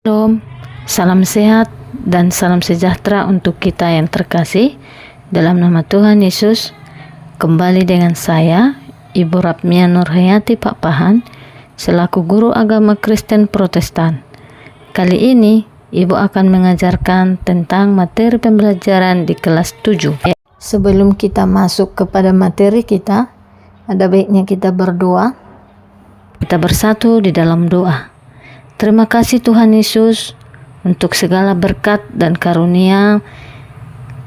Shalom, salam sehat dan salam sejahtera untuk kita yang terkasih. Dalam nama Tuhan Yesus, kembali dengan saya, Ibu Rapmia Nurhayati Pak Pahan, selaku guru agama Kristen Protestan. Kali ini, Ibu akan mengajarkan tentang materi pembelajaran di kelas 7. Sebelum kita masuk kepada materi kita, ada baiknya kita berdoa. Kita bersatu di dalam doa. Terima kasih Tuhan Yesus untuk segala berkat dan karunia.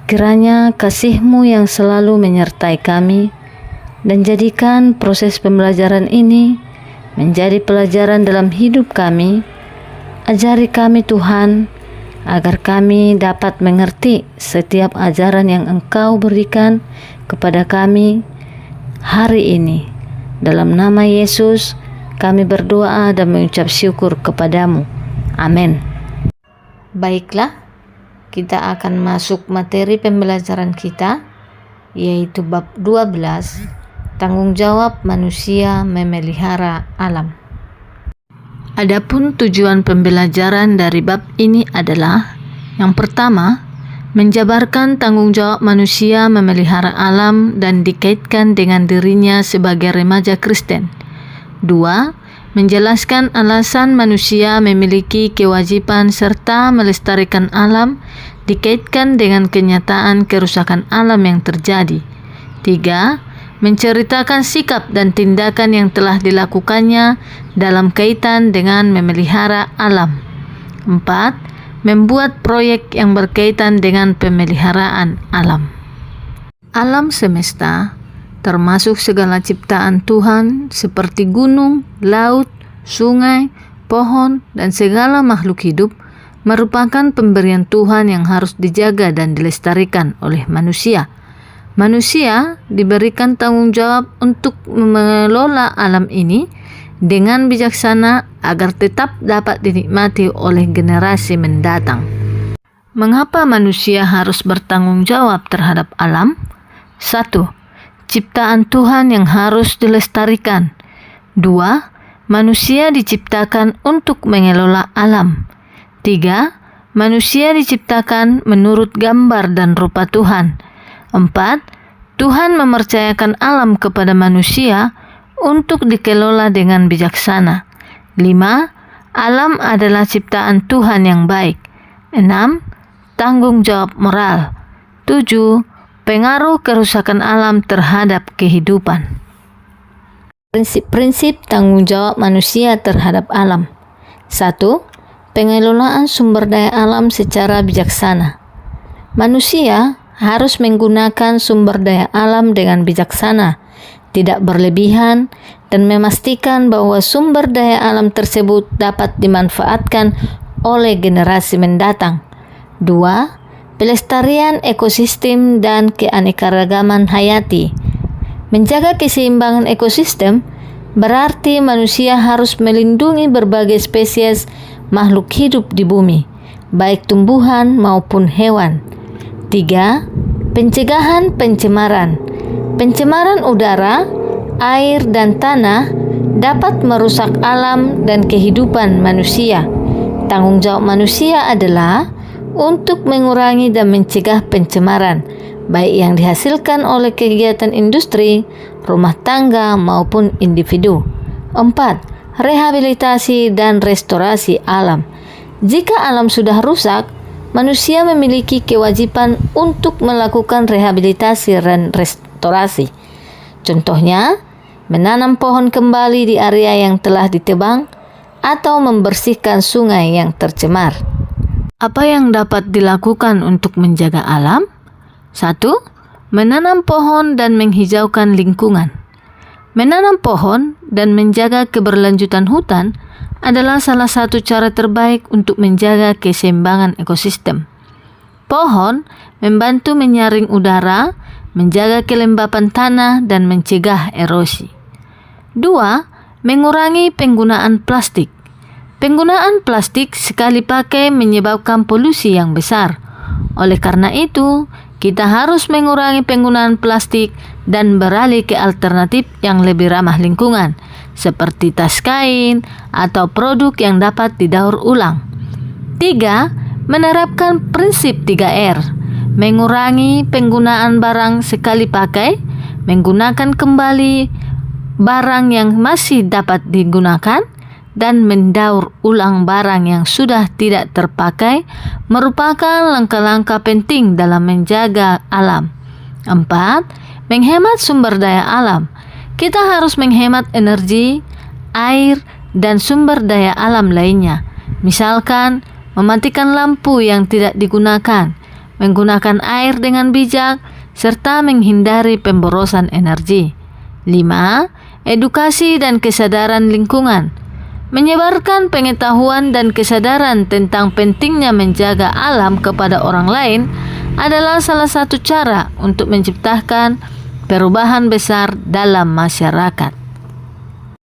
Kiranya kasih-Mu yang selalu menyertai kami dan jadikan proses pembelajaran ini menjadi pelajaran dalam hidup kami. Ajari kami Tuhan, agar kami dapat mengerti setiap ajaran yang Engkau berikan kepada kami hari ini. Dalam nama Yesus, kami berdoa dan mengucap syukur kepadamu. Amin. Baiklah, kita akan masuk materi pembelajaran kita, yaitu bab 12, tanggung jawab manusia memelihara alam. Adapun tujuan pembelajaran dari bab ini adalah: yang pertama, menjabarkan tanggung jawab manusia memelihara alam dan dikaitkan dengan dirinya sebagai remaja Kristen. 2. Menjelaskan alasan manusia memiliki kewajiban serta melestarikan alam dikaitkan dengan kenyataan kerusakan alam yang terjadi. 3. Menceritakan sikap dan tindakan yang telah dilakukannya dalam kaitan dengan memelihara alam. 4. Membuat proyek yang berkaitan dengan pemeliharaan alam. Alam semesta termasuk segala ciptaan Tuhan seperti gunung, laut, sungai, pohon, dan segala makhluk hidup merupakan pemberian Tuhan yang harus dijaga dan dilestarikan oleh manusia. Manusia diberikan tanggung jawab untuk mengelola alam ini dengan bijaksana agar tetap dapat dinikmati oleh generasi mendatang. Mengapa manusia harus bertanggung jawab terhadap alam? 1. Ciptaan Tuhan yang harus dilestarikan. 2. Manusia diciptakan untuk mengelola alam. 3. Manusia diciptakan menurut gambar dan rupa Tuhan. 4. Tuhan mempercayakan alam kepada manusia untuk dikelola dengan bijaksana. 5. Alam adalah ciptaan Tuhan yang baik. 6. Tanggung jawab moral. 7. Pengaruh kerusakan alam terhadap kehidupan. Prinsip-prinsip tanggung jawab manusia terhadap alam. 1. Pengelolaan sumber daya alam secara bijaksana. Manusia harus menggunakan sumber daya alam dengan bijaksana, tidak berlebihan, dan memastikan bahwa sumber daya alam tersebut dapat dimanfaatkan oleh generasi mendatang. 2. Pelestarian ekosistem dan keanekaragaman hayati. Menjaga keseimbangan ekosistem berarti manusia harus melindungi berbagai spesies makhluk hidup di bumi, baik tumbuhan maupun hewan. 3. Pencegahan pencemaran. Pencemaran udara, air, dan tanah dapat merusak alam dan kehidupan manusia. Tanggung jawab manusia adalah untuk mengurangi dan mencegah pencemaran, baik yang dihasilkan oleh kegiatan industri, rumah tangga, maupun individu. 4. Rehabilitasi dan restorasi alam. Jika alam sudah rusak, manusia memiliki kewajiban untuk melakukan rehabilitasi dan restorasi. Contohnya, menanam pohon kembali di area yang telah ditebang atau membersihkan sungai yang tercemar. Apa yang dapat dilakukan untuk menjaga alam? 1. Menanam pohon dan menghijaukan lingkungan. Menanam pohon dan menjaga keberlanjutan hutan adalah salah satu cara terbaik untuk menjaga keseimbangan ekosistem. Pohon membantu menyaring udara, menjaga kelembapan tanah, dan mencegah erosi. 2. Mengurangi penggunaan plastik. Penggunaan plastik sekali pakai menyebabkan polusi yang besar. Oleh karena itu, kita harus mengurangi penggunaan plastik dan beralih ke alternatif yang lebih ramah lingkungan, seperti tas kain atau produk yang dapat didaur ulang. 3. Menerapkan prinsip 3R, mengurangi penggunaan barang sekali pakai, menggunakan kembali barang yang masih dapat digunakan, dan mendaur ulang barang yang sudah tidak terpakai merupakan langkah-langkah penting dalam menjaga alam. 4. Menghemat sumber daya alam. Kita harus menghemat energi, air, dan sumber daya alam lainnya. Misalkan, mematikan lampu yang tidak digunakan, menggunakan air dengan bijak, serta menghindari pemborosan energi. 5. Edukasi dan kesadaran lingkungan. Menyebarkan pengetahuan dan kesadaran tentang pentingnya menjaga alam kepada orang lain adalah salah satu cara untuk menciptakan perubahan besar dalam masyarakat.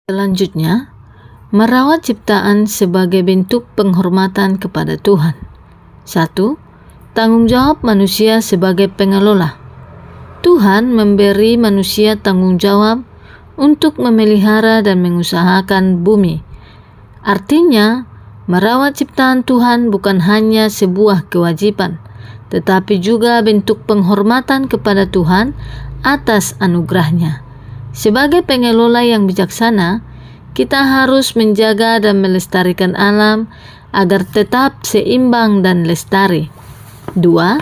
Selanjutnya, merawat ciptaan sebagai bentuk penghormatan kepada Tuhan. 1. Tanggung jawab manusia sebagai pengelola. Tuhan memberi manusia tanggung jawab untuk memelihara dan mengusahakan bumi. Artinya, merawat ciptaan Tuhan bukan hanya sebuah kewajiban, tetapi juga bentuk penghormatan kepada Tuhan atas anugerahnya. Sebagai pengelola yang bijaksana, kita harus menjaga dan melestarikan alam agar tetap seimbang dan lestari. 2.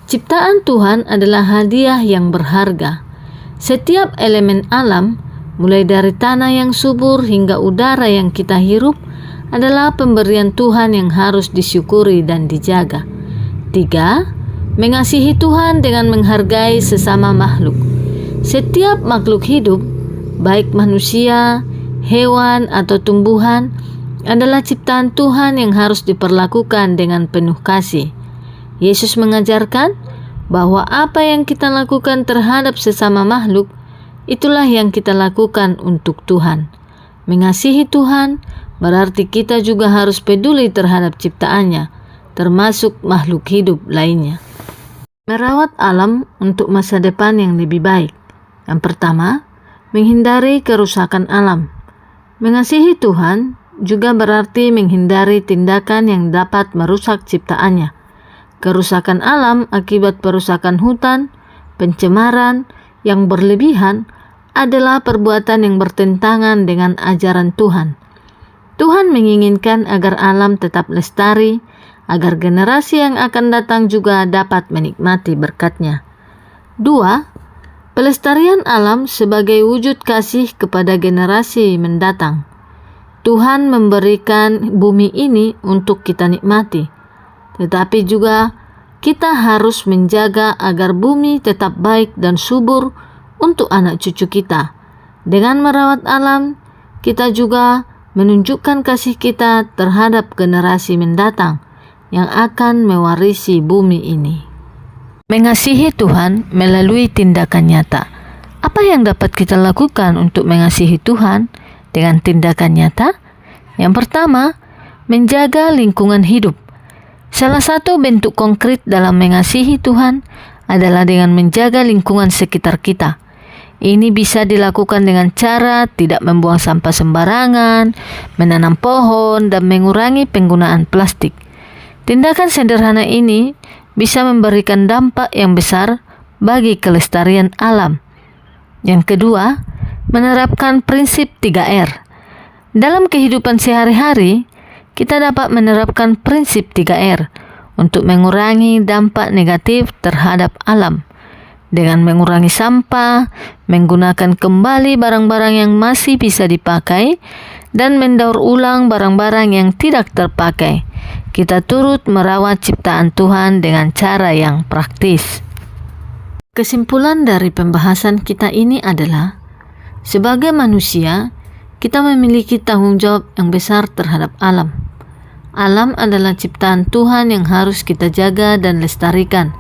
Ciptaan Tuhan adalah hadiah yang berharga. Setiap elemen alam, mulai dari tanah yang subur hingga udara yang kita hirup, adalah pemberian Tuhan yang harus disyukuri dan dijaga. 3. Mengasihi Tuhan dengan menghargai sesama makhluk. Setiap makhluk hidup, baik manusia, hewan, atau tumbuhan, adalah ciptaan Tuhan yang harus diperlakukan dengan penuh kasih. Yesus mengajarkan bahwa apa yang kita lakukan terhadap sesama makhluk, itulah yang kita lakukan untuk Tuhan. Mengasihi Tuhan berarti kita juga harus peduli terhadap ciptaannya, termasuk makhluk hidup lainnya. Merawat alam untuk masa depan yang lebih baik. Yang pertama, menghindari kerusakan alam. Mengasihi Tuhan juga berarti menghindari tindakan yang dapat merusak ciptaannya. Kerusakan alam akibat perusakan hutan, pencemaran yang berlebihan adalah perbuatan yang bertentangan dengan ajaran Tuhan. Tuhan menginginkan agar alam tetap lestari, agar generasi yang akan datang juga dapat menikmati berkat-Nya. 2. Pelestarian alam sebagai wujud kasih kepada generasi mendatang. Tuhan memberikan bumi ini untuk kita nikmati, tetapi juga kita harus menjaga agar bumi tetap baik dan subur untuk anak cucu kita. Dengan merawat alam, kita juga menunjukkan kasih kita terhadap generasi mendatang yang akan mewarisi bumi ini. Mengasihi Tuhan melalui tindakan nyata. Apa yang dapat kita lakukan untuk mengasihi Tuhan dengan tindakan nyata? Yang pertama, menjaga lingkungan hidup. Salah satu bentuk konkret dalam mengasihi Tuhan adalah dengan menjaga lingkungan sekitar kita. Ini bisa dilakukan dengan cara tidak membuang sampah sembarangan, menanam pohon, dan mengurangi penggunaan plastik. Tindakan sederhana ini bisa memberikan dampak yang besar bagi kelestarian alam. Yang kedua, menerapkan prinsip 3R. Dalam kehidupan sehari-hari, kita dapat menerapkan prinsip 3R untuk mengurangi dampak negatif terhadap alam. Dengan mengurangi sampah, menggunakan kembali barang-barang yang masih bisa dipakai, dan mendaur ulang barang-barang yang tidak terpakai, kita turut merawat ciptaan Tuhan dengan cara yang praktis. Kesimpulan dari pembahasan kita ini adalah, sebagai manusia, kita memiliki tanggung jawab yang besar terhadap alam. Alam adalah ciptaan Tuhan yang harus kita jaga dan lestarikan,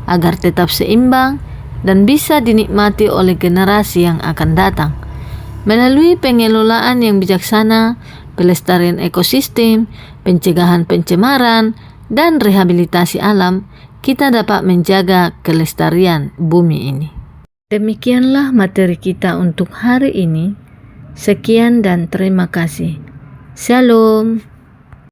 agar tetap seimbang dan bisa dinikmati oleh generasi yang akan datang. Melalui pengelolaan yang bijaksana, pelestarian ekosistem, pencegahan pencemaran, dan rehabilitasi alam, kita dapat menjaga kelestarian bumi ini. Demikianlah materi kita untuk hari ini. Sekian dan terima kasih. Shalom.